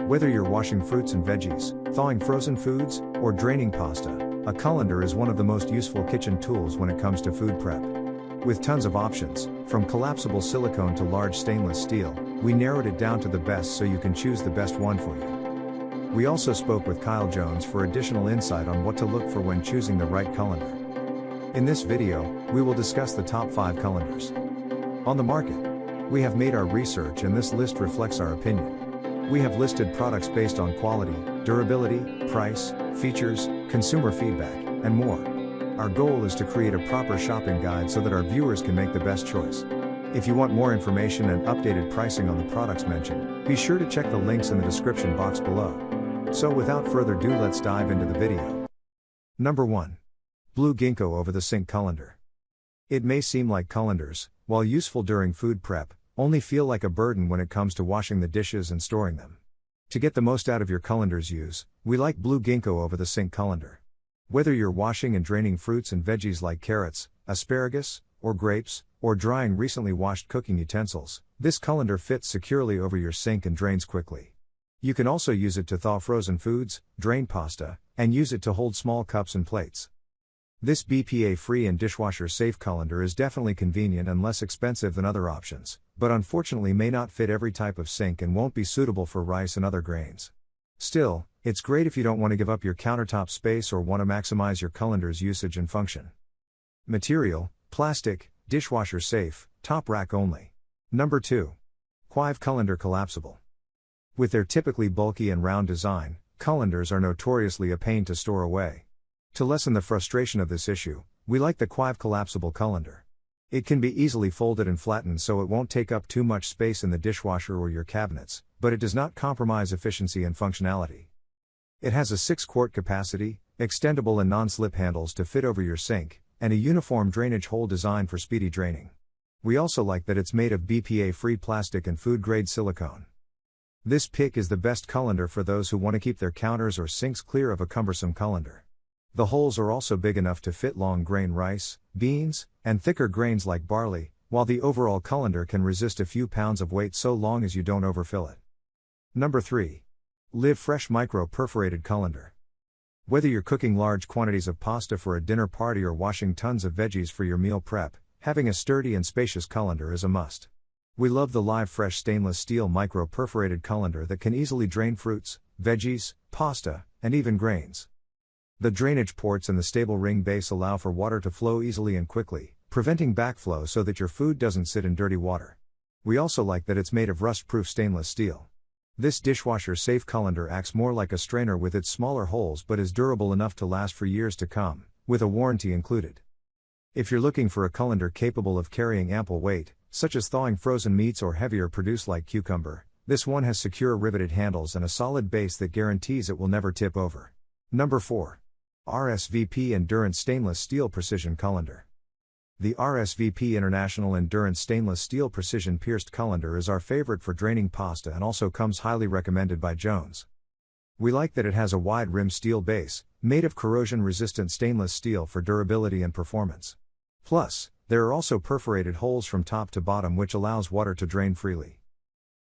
Whether you're washing fruits and veggies, thawing frozen foods, or draining pasta, a colander is one of the most useful kitchen tools when it comes to food prep. With tons of options, from collapsible silicone to large stainless steel, we narrowed it down to the best so you can choose the best one for you. We also spoke with Kyle Jones for additional insight on what to look for when choosing the right colander. In this video, we will discuss the top 5 colanders on the market. We have made our research and this list reflects our opinion. We have listed products based on quality, durability, price, features, consumer feedback, and more. Our goal is to create a proper shopping guide so that our viewers can make the best choice. If you want more information and updated pricing on the products mentioned, be sure to check the links in the description box below. So without further ado, let's dive into the video. Number 1. Blue Ginkgo over the sink colander. It may seem like colanders, while useful during food prep, only feel like a burden when it comes to washing the dishes and storing them. To get the most out of your colander's use, we like Blue Ginkgo over the sink colander. Whether you're washing and draining fruits and veggies like carrots, asparagus, or grapes, or drying recently washed cooking utensils, this colander fits securely over your sink and drains quickly. You can also use it to thaw frozen foods, drain pasta, and use it to hold small cups and plates. This BPA-free and dishwasher-safe colander is definitely convenient and less expensive than other options, but unfortunately may not fit every type of sink and won't be suitable for rice and other grains. Still, it's great if you don't want to give up your countertop space or want to maximize your colander's usage and function. Material: plastic, dishwasher safe, top rack only. Number 2. Quive Colander Collapsible. With their typically bulky and round design, colanders are notoriously a pain to store away. To lessen the frustration of this issue, we like the Quive Collapsible Colander. It can be easily folded and flattened so it won't take up too much space in the dishwasher or your cabinets, but it does not compromise efficiency and functionality. It has a 6-quart capacity, extendable and non-slip handles to fit over your sink, and a uniform drainage hole designed for speedy draining. We also like that it's made of BPA-free plastic and food-grade silicone. This pick is the best colander for those who want to keep their counters or sinks clear of a cumbersome colander. The holes are also big enough to fit long-grain rice, beans, and thicker grains like barley, while the overall colander can resist a few pounds of weight so long as you don't overfill it. Number 3. Live Fresh Micro Perforated Colander. Whether you're cooking large quantities of pasta for a dinner party or washing tons of veggies for your meal prep, having a sturdy and spacious colander is a must. We love the Live Fresh stainless steel micro perforated colander that can easily drain fruits, veggies, pasta, and even grains. The drainage ports and the stable ring base allow for water to flow easily and quickly, preventing backflow so that your food doesn't sit in dirty water. We also like that it's made of rust-proof stainless steel. This dishwasher-safe colander acts more like a strainer with its smaller holes but is durable enough to last for years to come, with a warranty included. If you're looking for a colander capable of carrying ample weight, such as thawing frozen meats or heavier produce like cucumber, this one has secure riveted handles and a solid base that guarantees it will never tip over. Number 4. RSVP Endurance Stainless Steel Precision Colander. The RSVP International Endurance Stainless Steel Precision Pierced Colander is our favorite for draining pasta and also comes highly recommended by Jones. We like that it has a wide rim steel base, made of corrosion-resistant stainless steel for durability and performance. Plus, there are also perforated holes from top to bottom which allows water to drain freely.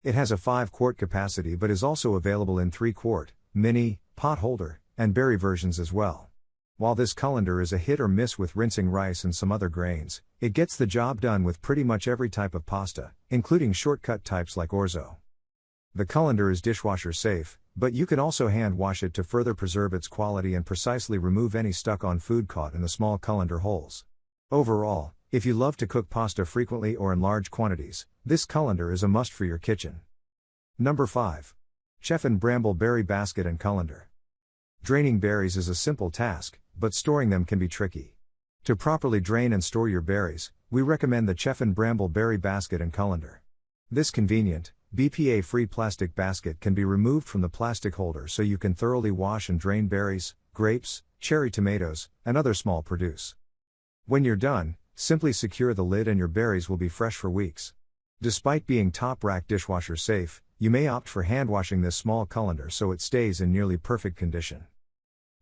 It has a 5-quart capacity but is also available in 3-quart, mini, pot holder, and berry versions as well. While this colander is a hit or miss with rinsing rice and some other grains, it gets the job done with pretty much every type of pasta, including shortcut types like orzo. The colander is dishwasher safe, but you can also hand wash it to further preserve its quality and precisely remove any stuck-on food caught in the small colander holes. Overall, if you love to cook pasta frequently or in large quantities, this colander is a must for your kitchen. Number 5. Chef and Bramble Berry Basket and Colander. Draining berries is a simple task, but storing them can be tricky. To properly drain and store your berries, we recommend the Chef and Bramble Berry Basket and Colander. This convenient, BPA-free plastic basket can be removed from the plastic holder so you can thoroughly wash and drain berries, grapes, cherry tomatoes, and other small produce. When you're done, simply secure the lid and your berries will be fresh for weeks. Despite being top rack dishwasher safe, you may opt for hand washing this small colander so it stays in nearly perfect condition.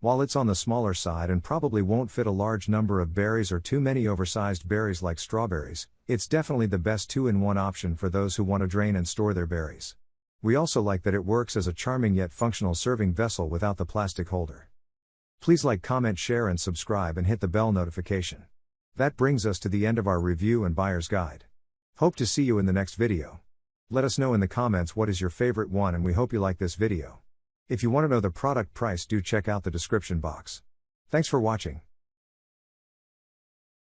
While it's on the smaller side and probably won't fit a large number of berries or too many oversized berries like strawberries, it's definitely the best 2-in-1 option for those who want to drain and store their berries. We also like that it works as a charming yet functional serving vessel without the plastic holder. Please like, comment, share and subscribe and hit the bell notification. That brings us to the end of our review and buyer's guide. Hope to see you in the next video. Let us know in the comments what is your favorite one, and we hope you like this video. If you want to know the product price, do check out the description box. Thanks for watching.